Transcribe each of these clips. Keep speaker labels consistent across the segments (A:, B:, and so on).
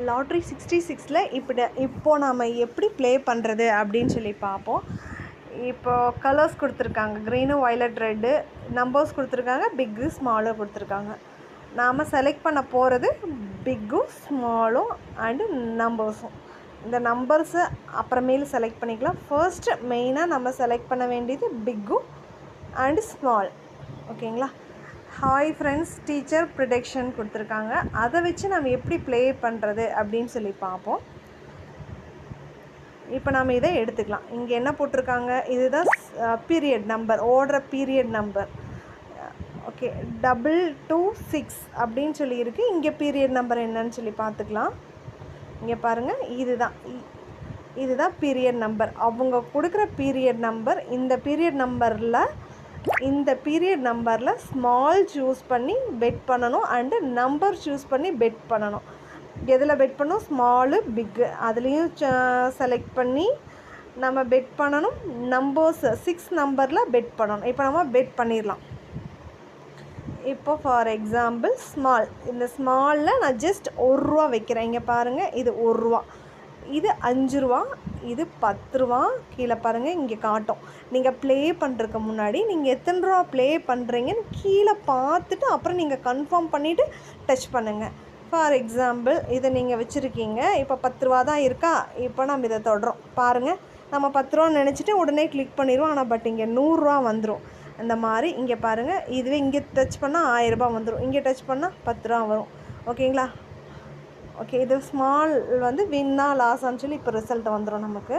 A: Lottery 66ல் இப்போது நாம் எப்படி ப்ளே பண்ணுறது அப்படின்னு சொல்லி பார்ப்போம். இப்போது கலர்ஸ் கொடுத்துருக்காங்க, க்ரீனு வயலட் ரெட்டு, நம்பர்ஸ் கொடுத்துருக்காங்க, பிக்கு ஸ்மாலு கொடுத்துருக்காங்க. நாம் செலக்ட் பண்ண போகிறது பிக்கும் ஸ்மாலும் அண்டு நம்பர்ஸும். இந்த நம்பர்ஸை அப்புறமேலு செலக்ட் பண்ணிக்கலாம். ஃபர்ஸ்ட்டு மெயினாக நம்ம செலக்ட் பண்ண வேண்டியது பிக்கும் அண்டு ஸ்மால். ஓகேங்களா? ஹாய் ஃப்ரெண்ட்ஸ், டீச்சர் ப்ரிடிக்ஷன் கொடுத்துருக்காங்க. அதை வச்சு நம்ம எப்படி ப்ளே பண்ணுறது அப்படின்னு சொல்லி பார்ப்போம். இப்போ நம்ம இதை எடுத்துக்கலாம். இங்கே என்ன போட்டிருக்காங்க, இதுதான் பீரியட் நம்பர், ஓடுற பீரியட் நம்பர். ஓகே, 226 அப்படின்னு சொல்லி இருக்குது. இங்கே பீரியட் நம்பர் என்னன்னு சொல்லி பார்த்துக்கலாம். இங்கே பாருங்கள், இதுதான் பீரியட் நம்பர். அவங்க கொடுக்குற பீரியட் நம்பர். இந்த பீரியட் நம்பரில் ஸ்மால் சூஸ் பண்ணி பெட் பண்ணணும் அண்டு நம்பர் சூஸ் பண்ணி பெட் பண்ணணும். எதில் பெட் பண்ணணும்? ஸ்மாலு, பிக்கு, அதுலேயும் செலக்ட் பண்ணி நம்ம பெட் பண்ணணும். நம்பர்ஸ் 6 நம்பரில் பெட் பண்ணணும். இப்போ நம்ம பெட் பண்ணிடலாம். இப்போ ஃபார் எக்ஸாம்பிள் ஸ்மால், இந்த ஸ்மாலில் நான் ஜஸ்ட் ₹1 வைக்கிறேன். இங்கே பாருங்கள், இது ₹1, இது ₹5, இது ₹10. கீழே பாருங்கள், இங்கே காட்டும். நீங்கள் ப்ளே பண்ணுறதுக்கு முன்னாடி நீங்கள் எத்தனை ரூபா ப்ளே பண்ணுறீங்கன்னு கீழே பார்த்துட்டு அப்புறம் நீங்கள் கன்ஃபார்ம் பண்ணிவிட்டு டச் பண்ணுங்கள். ஃபார் எக்ஸாம்பிள் இதை நீங்கள் வச்சுருக்கீங்க, இப்போ ₹10 தான் இருக்கா. இப்போ நம்ம இதை தொடுறோம். பாருங்கள், நம்ம ₹10 நினச்சிட்டு உடனே கிளிக் பண்ணிடுவோம். ஆனால் பட் இங்கே ₹100 வந்துடும். அந்த மாதிரி இங்கே பாருங்கள், இதுவே இங்கே டச் பண்ணால் ₹1000 வந்துடும், இங்கே டச் பண்ணால் ₹10 வரும். ஓகேங்களா? ஓகே, இது ஸ்மால் வந்து வின்னா லாஸான்னு சொல்லி இப்போ ரிசல்ட் வந்துடும் நமக்கு.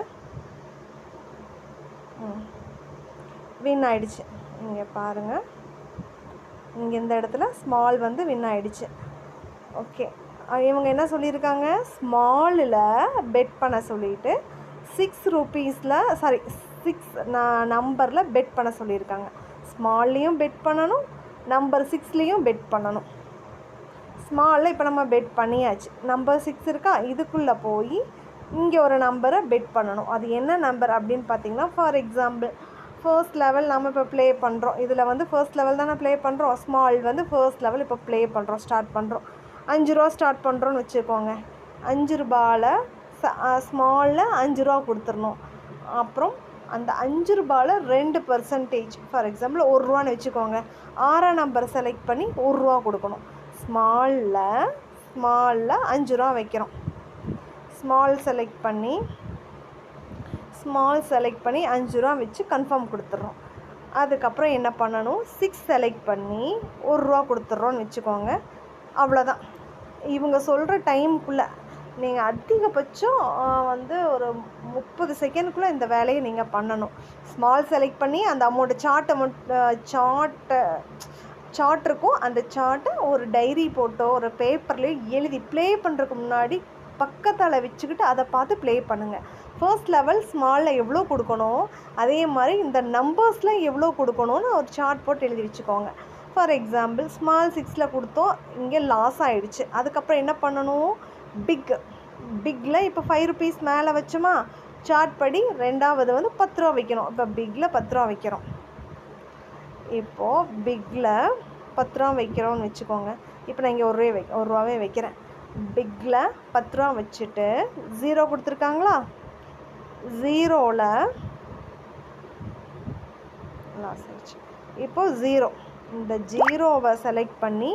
A: வின் ஆகிடுச்சு. இங்கே பாருங்கள், இங்கே இந்த இடத்துல ஸ்மால் வந்து வின் ஆகிடுச்சு. ஓகே, இவங்க என்ன சொல்லியிருக்காங்க, ஸ்மாலில் பெட் பண்ண சொல்லிவிட்டு ₹6 நம்பரில் பெட் பண்ண சொல்லியிருக்காங்க. ஸ்மால்லையும் பெட் பண்ணணும், நம்பர் 6லேயும் பெட் பண்ணணும். ஸ்மாலில் இப்போ நம்ம பெட் பண்ணியாச்சு. நம்பர் 6 இருக்கா, இதுக்குள்ளே போய் இங்கே ஒரு நம்பரை பெட் பண்ணணும். அது என்ன நம்பர் அப்படின்னு பார்த்தீங்கன்னா, ஃபார் எக்ஸாம்பிள் ஃபர்ஸ்ட் லெவல் நம்ம இப்போ ப்ளே பண்ணுறோம். இதில் வந்து ஃபர்ஸ்ட் லெவல் தானே ப்ளே பண்ணுறோம். ஸ்மால் வந்து ஃபர்ஸ்ட் லெவல் இப்போ ப்ளே பண்ணுறோம், ஸ்டார்ட் பண்ணுறோம். ₹5 ஸ்டார்ட் பண்ணுறோன்னு வச்சுக்கோங்க. ₹5 ஸ்மாலில் ₹5 கொடுத்துடணும். அப்புறம் அந்த ₹5 2%, ஃபார் எக்ஸாம்பிள் ₹1 வச்சுக்கோங்க. 6ஆம் நம்பர் செலக்ட் பண்ணி ₹1 கொடுக்கணும். ஸ்மாலில் ₹5 வைக்கிறோம். ஸ்மால் செலக்ட் பண்ணி ₹5 வச்சு கன்ஃபார்ம் கொடுத்துட்றோம். அதுக்கப்புறம் என்ன பண்ணணும், 6 செலக்ட் பண்ணி ₹1 கொடுத்துட்றோன்னு வச்சுக்கோங்க. அவ்வளோதான். இவங்க சொல்கிற டைமுக்குள்ளே நீங்கள் அதிகபட்சம் வந்து ஒரு 30 செகண்டுக்குள்ளே இந்த வேலையை நீங்கள் பண்ணணும். ஸ்மால் செலக்ட் பண்ணி அந்த சார்ட் இருக்கும். அந்த சார்ட்டை ஒரு டைரி போட்டோ ஒரு பேப்பர்லேயோ எழுதி ப்ளே பண்ணுறதுக்கு முன்னாடி பக்கத்தில் வச்சுக்கிட்டு அதை பார்த்து ப்ளே பண்ணுங்கள். ஃபர்ஸ்ட் லெவல் ஸ்மாலில் எவ்வளோ கொடுக்கணும், அதே மாதிரி இந்த நம்பர்ஸில் எவ்வளோ கொடுக்கணும்னு ஒரு சார்ட் போட்டு எழுதி வச்சுக்கோங்க. ஃபார் எக்ஸாம்பிள் ஸ்மால் 6ல் கொடுத்தோம், இங்கே லாஸ் ஆகிடுச்சு. அதுக்கப்புறம் என்ன பண்ணணும், பிக்கில் இப்போ ₹5 மேலே வச்சோமா, சார்ட் படி ரெண்டாவது வந்து ₹10 வைக்கணும். இப்போ பிக்கில் ₹10 வைக்கிறோம். இப்போது பிக்கில் ₹10 வைக்கிறோன்னு வச்சுக்கோங்க. இப்போ நான் இங்கே ₹1 வைக்கிறேன். பிக்கில் ₹10 வச்சுட்டு 0 கொடுத்துருக்காங்களா, 0ல் லாஸ் ஆயிடுச்சு. இப்போது 0, இந்த 0வை செலக்ட் பண்ணி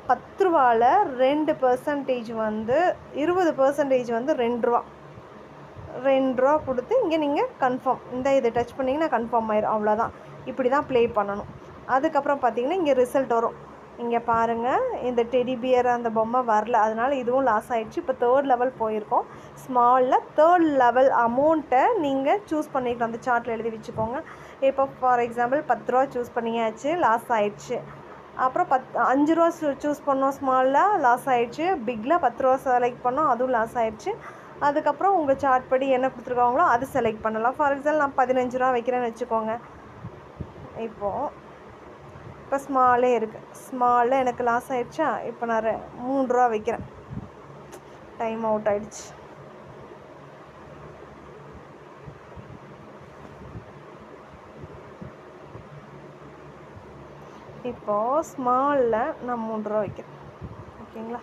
A: ₹10ல் 2% வந்து 20% வந்து ₹2 கொடுத்து இங்கே நீங்கள் கன்ஃபார்ம், இதை டச் பண்ணிங்கன்னா கன்ஃபார்ம் ஆயிடும். அவ்வளோதான். இப்படி தான் ப்ளே பண்ணணும். அதுக்கப்புறம் பார்த்தீங்கன்னா இங்கே ரிசல்ட் வரும். இங்கே பாருங்கள், இந்த டெடி பியர் அந்த பொம்மை வரல, அதனால் இதுவும் லாஸ் ஆகிடுச்சு. இப்போ 3rd லெவல் போயிருக்கோம். ஸ்மாலில் 3rd லெவல் அமௌண்ட்டை நீங்கள் சூஸ் பண்ணிக்கலாம். அந்த சார்ட்டில் எழுதி வச்சுக்கோங்க. இப்போ ஃபார் எக்ஸாம்பிள் ₹10 சூஸ் பண்ணியாச்சு, லாஸ் ஆகிடுச்சு. அப்புறம் ₹5 சூஸ் பண்ணோம், ஸ்மாலில் லாஸ் ஆகிடுச்சு. பிக்கில் ₹10 செலக்ட் பண்ணோம், அதுவும் லாஸ் ஆகிடுச்சு. அதுக்கப்புறம் உங்கள் சார்ட் படி என்ன கொடுத்துருக்காங்களோ அது செலக்ட் பண்ணலாம். ஃபார் எக்ஸாம்பிள் நான் ₹15 வைக்கிறேன்னு வச்சுக்கோங்க. இப்போ ஸ்மாலே இருக்குது. ஸ்மாலில் எனக்கு லாஸ் ஆகிடுச்சா, இப்போ நான் ₹3 வைக்கிறேன். டைம் அவுட் ஆகிடுச்சு. இப்போது ஸ்மாலில் நான் ₹3 வைக்கிறேன். ஓகேங்களா?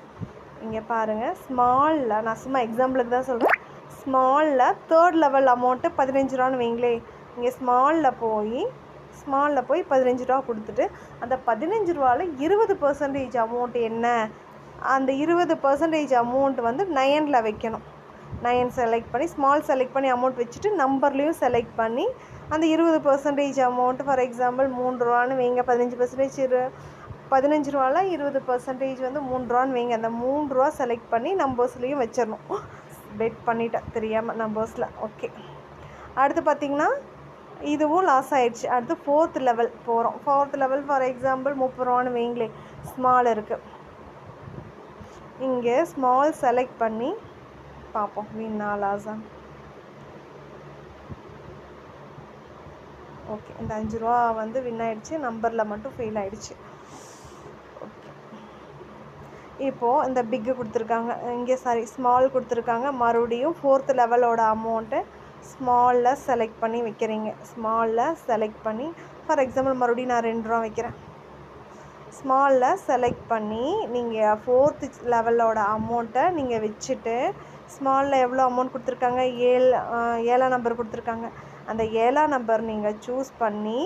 A: இங்கே பாருங்கள், ஸ்மாலில் நான் சும்மா எக்ஸாம்பிளுக்கு தான் சொல்கிறேன். ஸ்மாலில் தேர்ட் லெவல் அமௌண்ட்டு 15 ரூபான்னு வைங்களே. இங்கே ஸ்மாலில் போய் 15 ரூபா கொடுத்துட்டு அந்த 15 ரூபாவில் 20% அமௌண்ட் என்ன, அந்த 20% அமௌண்ட் வந்து 9ல் வைக்கணும். 9 செலக்ட் பண்ணி ஸ்மால் செலக்ட் பண்ணி அமௌண்ட் வச்சுட்டு நம்பர்லேயும் செலக்ட் பண்ணி அந்த 20% அமௌண்ட்டு ஃபார் எக்ஸாம்பிள் 3 ரூபான்னு வைங்க. 15 ரூபாவில் 20% வந்து 3 ரூபான்னு வைங்க. அந்த 3 ரூபா செலக்ட் பண்ணி நம்பர்ஸ்லேயும் வச்சிடணும். பெட் பண்ணிட்டேன் தெரியாமல் நம்பர்ஸில். ஓகே, அடுத்து பார்த்திங்கன்னா இதுவும் லாஸ் ஆகிடுச்சு. அடுத்து 4th லெவல் போகிறோம். 4th லெவல் ஃபார் எக்ஸாம்பிள் 30 ரூபான்னு வைங்களே. ஸ்மால் இருக்குது. இங்கே ஸ்மால் செலக்ட் பண்ணி பார்ப்போம் வின்னா லாஸா. ஓகே, இந்த 5 ரூபா வந்து வின் ஆகிடுச்சு, நம்பரில் மட்டும் ஃபெயில் ஆகிடுச்சு. ஓகே, இப்போது இந்த பிக்கு கொடுத்துருக்காங்க, இங்கே ஸ்மால் கொடுத்துருக்காங்க. மறுபடியும் 4th லெவலோட அமௌண்ட்டு ஸ்மாலில் செலக்ட் பண்ணி வைக்கிறீங்க. ஸ்மாலில் செலக்ட் பண்ணி ஃபார் எக்ஸாம்பிள் மறுபடியும் நான் 2 ரூபா வைக்கிறேன். ஸ்மாலில் செலக்ட் பண்ணி நீங்கள் 4th லெவலோட அமௌண்ட்டை நீங்கள் வச்சுட்டு ஸ்மாலில் எவ்வளோ அமௌண்ட் கொடுத்துருக்காங்க, 7ஆம் நம்பர் கொடுத்துருக்காங்க. அந்த 7ஆம் நம்பர் நீங்கள் சூஸ் பண்ணி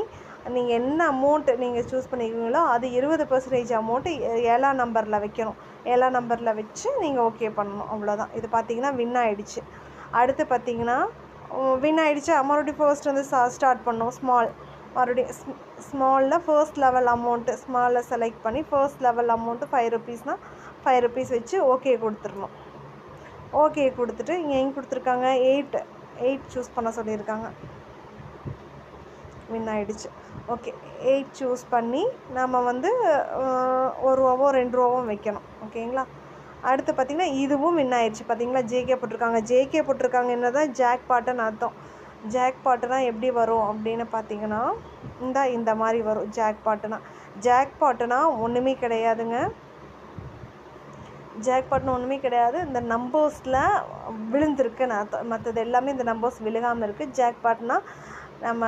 A: நீங்கள் என்ன அமௌண்ட்டு நீங்கள் சூஸ் பண்ணிக்கிறீங்களோ அது 20% அமௌண்ட்டு 7ஆம் நம்பரில் வைக்கணும். 7ஆம் நம்பரில் வச்சு நீங்கள் ஓகே பண்ணணும். அவ்வளோதான். இது பார்த்திங்கன்னா வின் ஆகிடுச்சு. அடுத்து பார்த்திங்கன்னா வின் ஆகிடுச்சு. மறுபடியும் ஃபர்ஸ்ட் வந்து ஸ்டார்ட் பண்ணோம். மறுபடியும் ஸ்மாலில் ஃபர்ஸ்ட் லெவல் அமௌண்ட்டு ஸ்மாலில் செலக்ட் பண்ணி ஃபர்ஸ்ட் லெவல் அமௌண்ட்டு 5 ருபீஸ்னால் 5 ருபீஸ் வச்சு ஓகே கொடுத்துடணும். ஓகே கொடுத்துட்டு இங்கே எங்கே கொடுத்துருக்காங்க, 8 சூஸ் பண்ண சொல்லியிருக்காங்க. வின் ஆகிடுச்சு. ஓகே, 8 சூஸ் பண்ணி நம்ம வந்து 1 ரூபாவோ 2 ரூபாவோ வைக்கணும். ஓகேங்களா. அடுத்து பார்த்திங்கன்னா இதுவும் வின் ஆயிடுச்சு. பார்த்திங்களா, ஜேகே போட்டிருக்காங்க. என்ன தான் ஜாக் பாட்டுன்னு அர்த்தம். ஜாக் பாட்டுனா எப்படி வரும் அப்படின்னு பார்த்தீங்கன்னா இந்த மாதிரி வரும். ஜாக் பாட்டுனா ஒன்றுமே கிடையாதுங்க. ஜாக்பாட்னு ஒன்றுமே கிடையாது. இந்த நம்பர்ஸில் விழுந்திருக்குன்னு அர்த்தம். மற்றது எல்லாமே இந்த நம்பர்ஸ் விழுகாமல் இருக்குது. ஜாக்பாட்னா நம்ம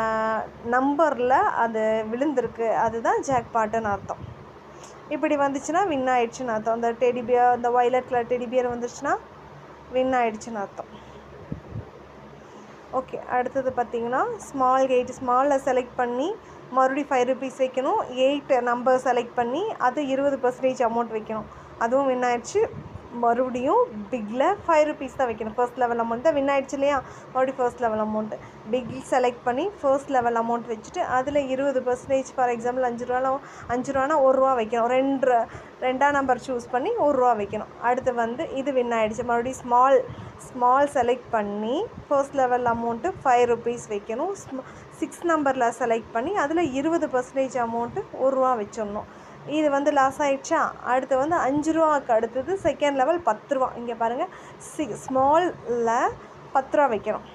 A: நம்பரில் அது விழுந்திருக்கு, அதுதான் ஜாக்பாட்டுன்னு அர்த்தம். இப்படி வந்துச்சுன்னா வின் ஆயிடுச்சுன்னு அர்த்தம். அந்த டெடிபியர், இந்த வயலட் கலர் டெடிபியர் வந்துச்சுன்னா வின் ஆயிடுச்சுன்னு அர்த்தம். ஓகே, அடுத்தது பார்த்திங்கன்னா ஸ்மாலில் செலக்ட் பண்ணி மறுபடியும் 5 ருபீஸ் வைக்கணும். 8 நம்பர் செலக்ட் பண்ணி அது 20% அமௌண்ட் வைக்கணும். அதுவும் வின் ஆயிடுச்சு. மறுபடியும் பிக்கில் 5 ருபீஸ் தான் வைக்கணும். ஃபர்ஸ்ட் லெவல் அமௌண்ட் தான் வின் ஆகிடுச்சு இல்லையா. மறுபடியும் first level amount pick select பண்ணி ஃபர்ஸ்ட் லெவல் அமௌண்ட் வச்சுட்டு அதில் 20% ஃபார் எக்ஸாம்பிள் 5 ரூபானா 1 ரூபா வைக்கணும். 2ஆம் நம்பர் சூஸ் பண்ணி 1 ரூபா வைக்கணும். அடுத்து வந்து இது வின் ஆகிடுச்சு. மறுபடியும் ஸ்மால் செலக்ட் பண்ணி ஃபர்ஸ்ட் லெவல் அமௌண்ட்டு 5 ருபீஸ் வைக்கணும். 6 நம்பரில் செலக்ட் பண்ணி அதில் 20% அமௌண்ட்டு 1 ரூபா வச்சிடணும். இது வந்து லாஸ் ஆகிடுச்சா. அடுத்து வந்து 5 ரூபாவுக்கு அடுத்தது செகண்ட் லெவல் 10 ரூபா. இங்கே பாருங்கள், ஸ்மாலில் 10 ரூபா வைக்கணும்.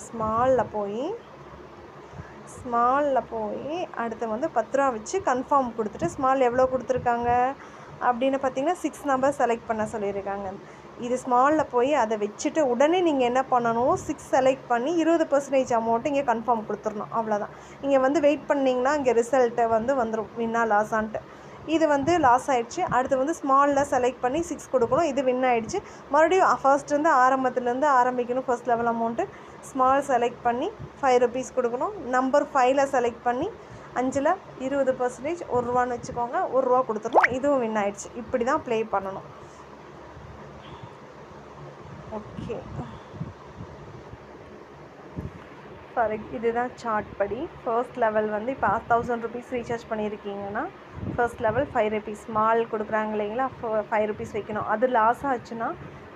A: ஸ்மாலில் போய் அடுத்து வந்து 10 ரூபா வச்சு கன்ஃபார்ம் கொடுத்துட்டு ஸ்மால் எவ்வளோ கொடுத்துருக்காங்க அப்படின்னு பார்த்தீங்கன்னா 6 நம்பர் செலக்ட் பண்ண சொல்லியிருக்காங்க. இது ஸ்மாலில் போய் அதை வச்சுட்டு உடனே நீங்கள் என்ன பண்ணணும், 6 செலக்ட் பண்ணி 20% அமௌண்ட்டு இங்கே கன்ஃபார்ம் கொடுத்துடணும். அவ்வளோதான். இங்கே வந்து வெயிட் பண்ணிங்கன்னா இங்கே ரிசல்ட்டை வந்து வந்துடும் வின்னா லாஸான்ட்டு. இது வந்து லாஸ் ஆகிடுச்சு. அடுத்து வந்து ஸ்மாலில் செலக்ட் பண்ணி 6 கொடுக்கணும். இது வின் ஆகிடுச்சு. மறுபடியும் ஃபர்ஸ்ட்லேருந்து ஆரம்பத்துலேருந்து ஆரம்பிக்கணும். First level amount small select பண்ணி 5 ருபீஸ் கொடுக்கணும். நம்பர் 5ல் செலக்ட் பண்ணி 5ல் 20% 1 ரூபான்னு வச்சுக்கோங்க. 1 ரூபா கொடுத்துடணும். இதுவும் வின் ஆகிடுச்சு. இப்படி தான் ப்ளே பண்ணணும். ஓகே, இதுதான் சார்ட் படி. ஃபர்ஸ்ட் லெவல் வந்து இப்போ 1000 ருபீஸ் ரீசார்ஜ் பண்ணியிருக்கீங்கன்னா ஃபர்ஸ்ட் லெவல் 5 ருபீஸ் ஸ்மால் கொடுக்குறாங்க இல்லைங்களா, 5 ருபீஸ் வைக்கணும். அது லாஸ் ஆச்சுன்னா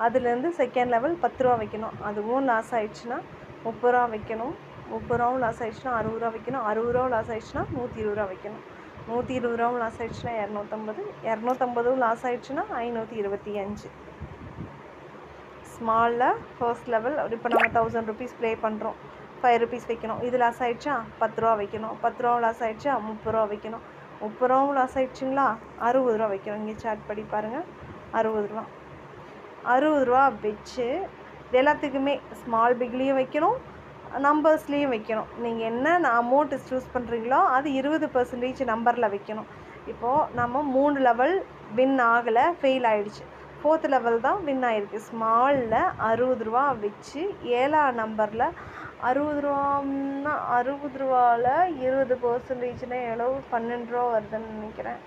A: அதுலேருந்து செகண்ட் லெவல் 10 ரூபா வைக்கணும். அதுவும் லாஸ் ஆகிடுச்சுன்னா 30 ரூபா வைக்கணும். 30 ரூபாவும் லாஸ் ஆகிடுச்சுன்னா 60 ரூபா வைக்கணும். 60 ரூபா லாஸ் ஆகிடுச்சுன்னா 120 ரூபா வைக்கணும். 120 ரூபாவும் லாஸ் ஆகிடுச்சுன்னா 250. 250 லாஸ் ஆகிடுச்சுன்னா 525. ஸ்மாலில் ஃபர்ஸ்ட் லெவல் இப்போ நம்ம 1000 ருபீஸ் ப்ளே பண்ணுறோம். 5 ருபீஸ் வைக்கணும். இது லாஸ் ஆகிடுச்சா 10 ரூபா வைக்கணும். 10 ரூபா லாஸ் ஆகிடுச்சா 30 ரூபா வைக்கணும். 30 ரூபாவும் லாஸ் ஆகிடுச்சிங்களா 60 ரூபா வைக்கணும். இங்கே சார்ட் படி பாருங்கள், 60 ரூபா. 60 ரூபா வச்சு எல்லாத்துக்குமே ஸ்மால் பிக்லேயும் வைக்கணும், நம்பர்ஸ்லேயும் வைக்கணும். நீங்கள் என்ன அமௌண்ட்டு சூஸ் பண்ணுறீங்களோ அது 20% நம்பரில் வைக்கணும். இப்போது நம்ம 3 லெவல் வின் ஆகலை, ஃபெயில் ஆகிடுச்சு. 4th லெவல் தான் வின் ஆகிருக்கு. ஸ்மாலில் 60 ரூபா வச்சு 7ஆம் நம்பரில் 60 ரூபான்னா 60 ரூபாவில் 20%னா எவ்வளவு 12 ரூபா வருதுன்னு நினைக்கிறேன்.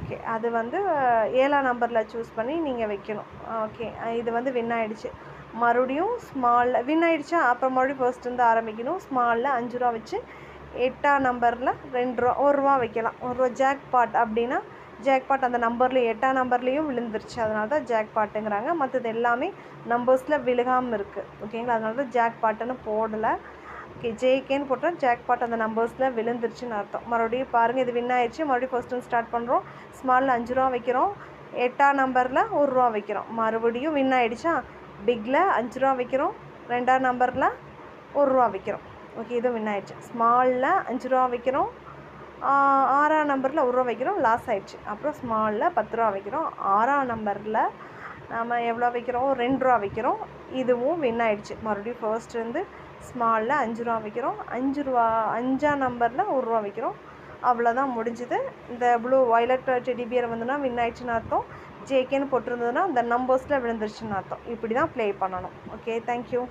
A: ஓகே, அது வந்து 7ஆம் நம்பரில் சூஸ் பண்ணி நீங்கள் வைக்கணும். ஓகே, இது வந்து வின் ஆகிடுச்சு. மறுபடியும் ஸ்மாலில் வின் ஆகிடுச்சா, அப்புறம் மறுபடியும் ஃபர்ஸ்ட்லேருந்து ஆரம்பிக்கணும். ஸ்மாலில் 5 ரூபா வச்சு 8ஆம் நம்பரில் 2 ரூபா 1 ரூபா வைக்கலாம். 1 ரூபா ஜாக்பாட் அப்படின்னா ஜாக்பாட் அந்த நம்பர்லேயும் 8ஆம் நம்பர்லேயும் விழுந்துருச்சு, அதனால தான் ஜாக்பாட்டுங்கிறாங்க. மற்றது எல்லாமே நம்பர்ஸில் விழுகாமல் இருக்குது. ஓகேங்களா, அதனால தான் ஜாக்பாட்டுன்னு போடலை. ஓகே, ஜேகேன்னு போட்டால் ஜாக்பாட் அந்த நம்பர்ஸில் விழுந்துருச்சுன்னு அர்த்தம். மறுபடியும் பாருங்கள், இது வின் ஆயிடுச்சு. மறுபடியும் ஃபஸ்ட்டு ஸ்டார்ட் பண்ணுறோம். ஸ்மாலில் 5 ரூபா வைக்கிறோம், 8ஆம் நம்பரில் 1 ரூபா வைக்கிறோம். மறுபடியும் வின் ஆகிடுச்சா, பிக்கில் 5 ரூபா வைக்கிறோம், 2ஆம் நம்பரில் 1 ரூபா வைக்கிறோம். ஓகே, இதுவும் வின் ஆகிடுச்சு. ஸ்மாலில் 5 ரூபா வைக்கிறோம், 6ஆம் நம்பரில் 1 ரூபா வைக்கிறோம், லாஸ் ஆகிடுச்சு. அப்புறம் ஸ்மாலில் 10 ரூபா வைக்கிறோம், 6ஆம் நம்பரில் நம்ம எவ்வளோ வைக்கிறோம், 2 ரூபா வைக்கிறோம். இதுவும் வின் ஆகிடுச்சு. மறுபடியும் ஃபர்ஸ்ட்லேருந்து ஸ்மாலில் 5 ரூபா வைக்கிறோம், 5ஆம் நம்பரில் 1 ரூபா வைக்கிறோம். அவ்வளோதான் முடிஞ்சுது. இந்த ப்ளூ வயலட் டெடிபியர் வந்துன்னா வின் ஆயிடுச்சுன்னு அர்த்தம். ஜேகேன்னு போட்டிருந்ததுன்னா அந்த நம்பர்ஸில் விழுந்துருச்சுன்னு அர்த்தம். இப்படி தான் ப்ளே பண்ணணும். Okay, thank you.